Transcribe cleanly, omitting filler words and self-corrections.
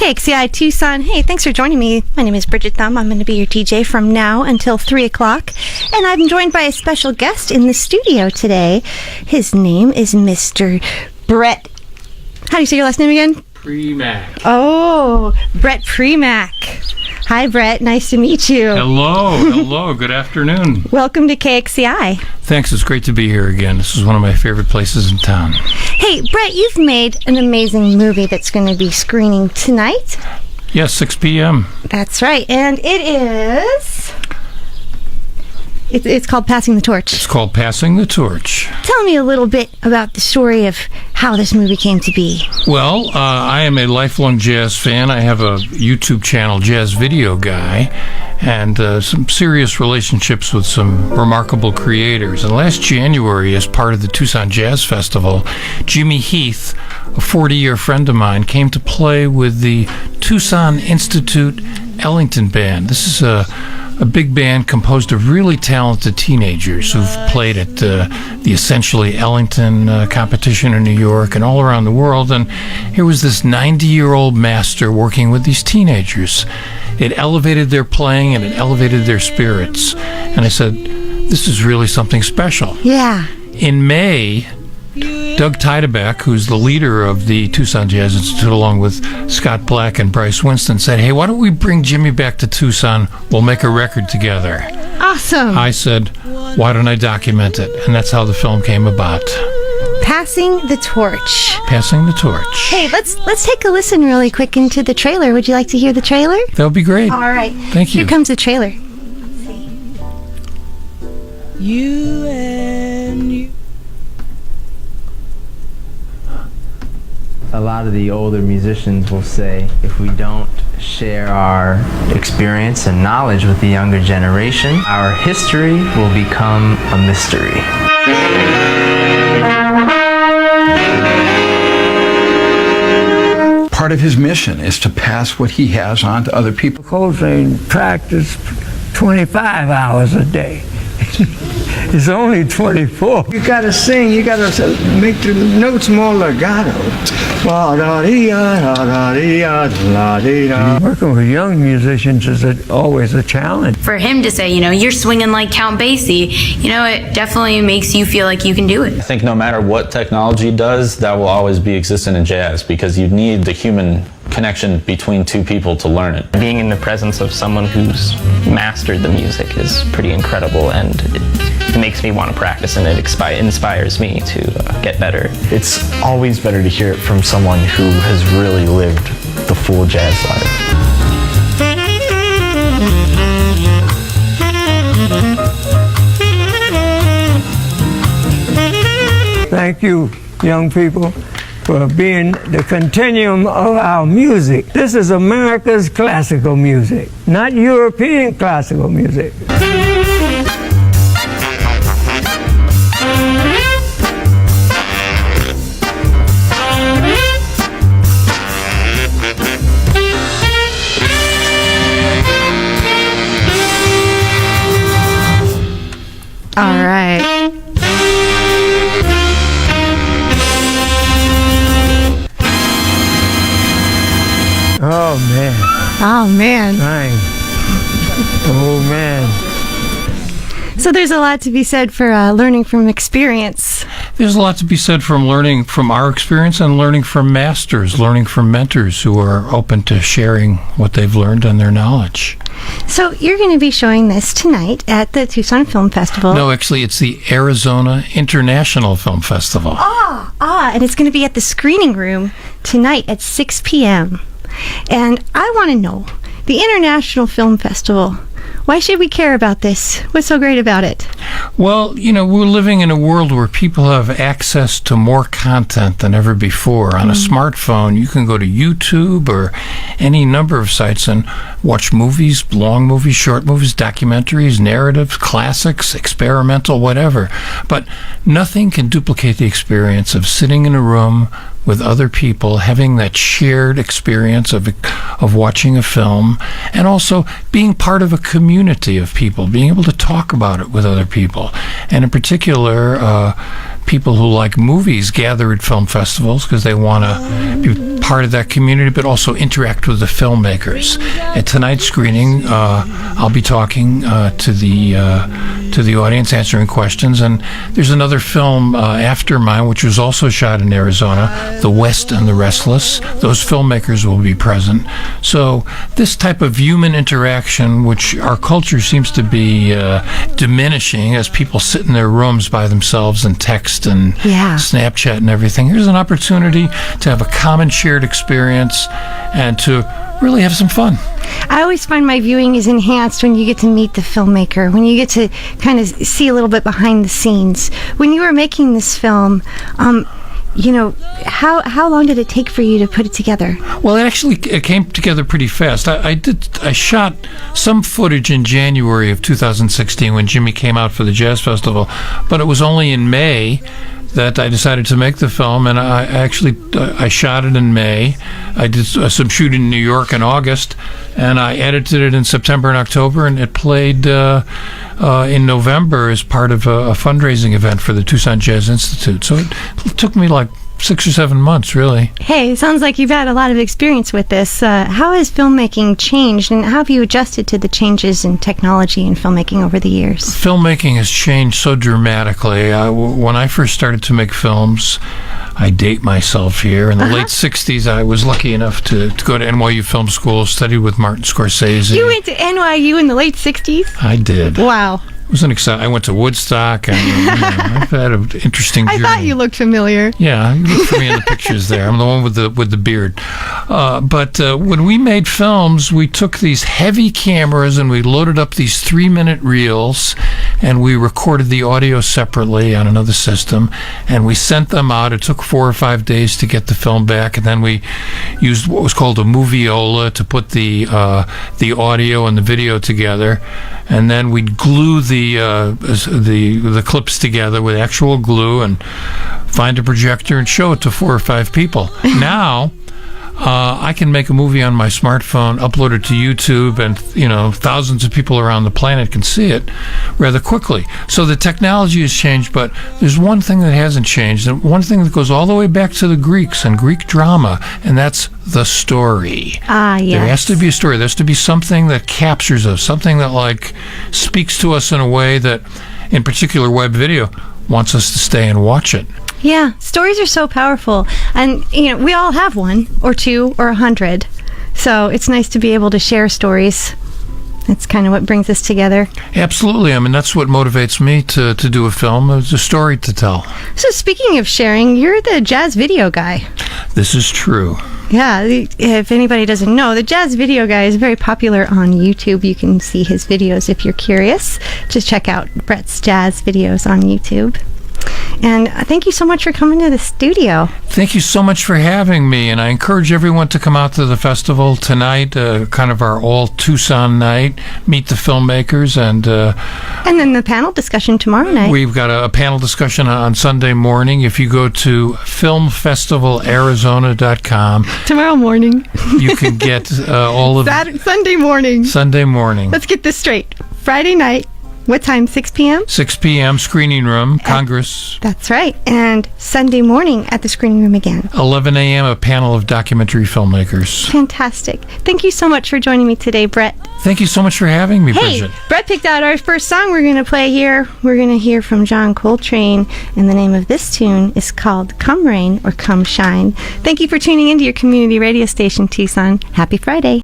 KXCI Tucson. Hey, thanks for joining me. My name is Bridget Thumb. I'm going to be your DJ from now until 3 o'clock. And I'm joined by a special guest in the studio today. His name is Mr. Bret. How do you say your last name again? Primack. Oh, Bret Primack. Hi, Bret. Nice to meet you. Hello. Good afternoon. Welcome to KXCI. Thanks. It's great to be here again. This is one of my favorite places in town. Hey, Bret, you've made an amazing movie that's going to be screening tonight. Yes, 6 p.m. That's right. And it is... It's called Passing the Torch. It's called Passing the Torch. Tell me a little bit about the story of how this movie came to be. Well, I am a lifelong jazz fan. I have a YouTube channel, Jazz Video Guy, and some serious relationships with some remarkable creators. And last January, as part of the Tucson Jazz Festival, Jimmy Heath, a 40-year friend of mine, came to play with the Tucson Institute Ellington Band. This is a big band composed of really talented teenagers who've played at the essentially Ellington competition in New York and all around the world. And here was this 90-year-old master working with these teenagers. It elevated their playing and it elevated their spirits. And I said, this is really something special. Yeah. In May, Doug Teidebeck, who's the leader of the Tucson Jazz Institute, along with Scott Black and Bryce Winston, said, hey, why don't we bring Jimmy back to Tucson? We'll make a record together. Awesome. I said, why don't I document it? And that's how the film came about. Passing the Torch. Passing the Torch. Hey, let's take a listen really quick into the trailer. Would you like to hear the trailer? That would be great. All right. Thank you. Here comes the trailer. You and you. A lot of the older musicians will say, if we don't share our experience and knowledge with the younger generation, our history will become a mystery. Part of his mission is to pass what he has on to other people. Coltrane practiced 25 hours a day. It's only 24. You gotta sing, you gotta make the notes more legato. Working with young musicians is always a challenge. For him to say, you're swinging like Count Basie, it definitely makes you feel like you can do it. I think no matter what technology does, that will always be existent in jazz because you need the human connection between two people to learn it. Being in the presence of someone who's mastered the music is pretty incredible, and it makes me want to practice, and it inspires me to get better. It's always better to hear it from someone who has really lived the full jazz life. Thank you, young people, for being the continuum of our music. This is America's classical music, not European classical music. All right. Oh, man. Oh, man. Dang. Oh, man. So there's a lot to be said for learning from experience. There's a lot to be said from learning from our experience and learning from masters, learning from mentors who are open to sharing what they've learned and their knowledge. So you're going to be showing this tonight at the Tucson Film Festival. No, actually, it's the Arizona International Film Festival. And it's going to be at the screening room tonight at 6 p.m. And I want to know, the International Film Festival, why should we care about this? What's so great about it? Well, we're living in a world where people have access to more content than ever before. On a smartphone, you can go to YouTube or any number of sites and watch movies, long movies, short movies, documentaries, narratives, classics, experimental, whatever. But nothing can duplicate the experience of sitting in a room with other people, having that shared experience of watching a film, and also being part of a community of people, being able to talk about it with other people. And in particular, people who like movies gather at film festivals because they want to be part of that community, but also interact with the filmmakers. At tonight's screening, I'll be talking to the audience, answering questions, and there's another film after mine, which was also shot in Arizona, The West and the Restless. Those filmmakers will be present. So this type of human interaction, which our culture seems to be diminishing as people sit in their rooms by themselves and text and Snapchat and everything, here's an opportunity to have a common shared experience and to really have some fun. I always find my viewing is enhanced when you get to meet the filmmaker, when you get to kind of see a little bit behind the scenes. When you were making this film, how long did it take for you to put it together? Well, it came together pretty fast. I shot some footage in January of 2016 when Jimmy came out for the Jazz Festival, but it was only in May that I decided to make the film, and I shot it in May. I did some shooting in New York in August, and I edited it in September and October, and it played in November as part of a fundraising event for the Tucson Jazz Institute. So it took me like 6 or 7 months, really. Hey, it sounds like you've had a lot of experience with this. How has filmmaking changed, and how have you adjusted to the changes in technology and filmmaking over the years? Filmmaking has changed so dramatically. When I first started to make films, I date myself here. In the late 60s, I was lucky enough to go to NYU Film School, studied with Martin Scorsese. You went to NYU in the late 60s? I did. Wow. It was an exciting. I went to Woodstock, and I've had an interesting journey. I thought you looked familiar. Yeah, you look for me in the pictures there. I'm the one with the beard. But when we made films, we took these heavy cameras and we loaded up these 3-minute reels, and we recorded the audio separately on another system, and we sent them out. It took 4 or 5 days to get the film back, and then we used what was called a moviola to put the audio and the video together, and then we'd glue the clips together with actual glue and find a projector and show it to 4 or 5 people. Now I can make a movie on my smartphone, upload it to YouTube, and thousands of people around the planet can see it rather quickly. So the technology has changed, but there's one thing that hasn't changed, and one thing that goes all the way back to the Greeks and Greek drama, and that's the story. Ah, yes. There has to be a story. There has to be something that captures us, something that speaks to us in a way that, in particular web video, wants us to stay and watch it. Yeah, stories are so powerful, and we all have one or two or 100, so it's nice to be able to share stories. That's kind of what brings us together. Absolutely. I mean, that's what motivates me to do a film. It's a story to tell. So speaking of sharing, you're the jazz video guy. This is true. Yeah, if anybody doesn't know, the jazz video guy is very popular on YouTube. You can see his videos if you're curious. Just check out Bret's jazz videos on YouTube. And thank you so much for coming to the studio. Thank you so much for having me, and I encourage everyone to come out to the festival tonight, kind of our all Tucson night, meet the filmmakers, and then the panel discussion tomorrow night. We've got a panel discussion on Sunday morning. If you go to filmfestivalarizona.com tomorrow morning, you can get all of Sunday morning. Sunday morning. Let's get this straight. Friday night. What time? 6 p.m.? 6 p.m. Screening room, Congress. That's right. And Sunday morning at the screening room again. 11 a.m., a panel of documentary filmmakers. Fantastic. Thank you so much for joining me today, Bret. Thank you so much for having me, Bridget. Bret picked out our first song we're going to play here. We're going to hear from John Coltrane, and the name of this tune is called Come Rain or Come Shine. Thank you for tuning into your community radio station, Tucson. Happy Friday.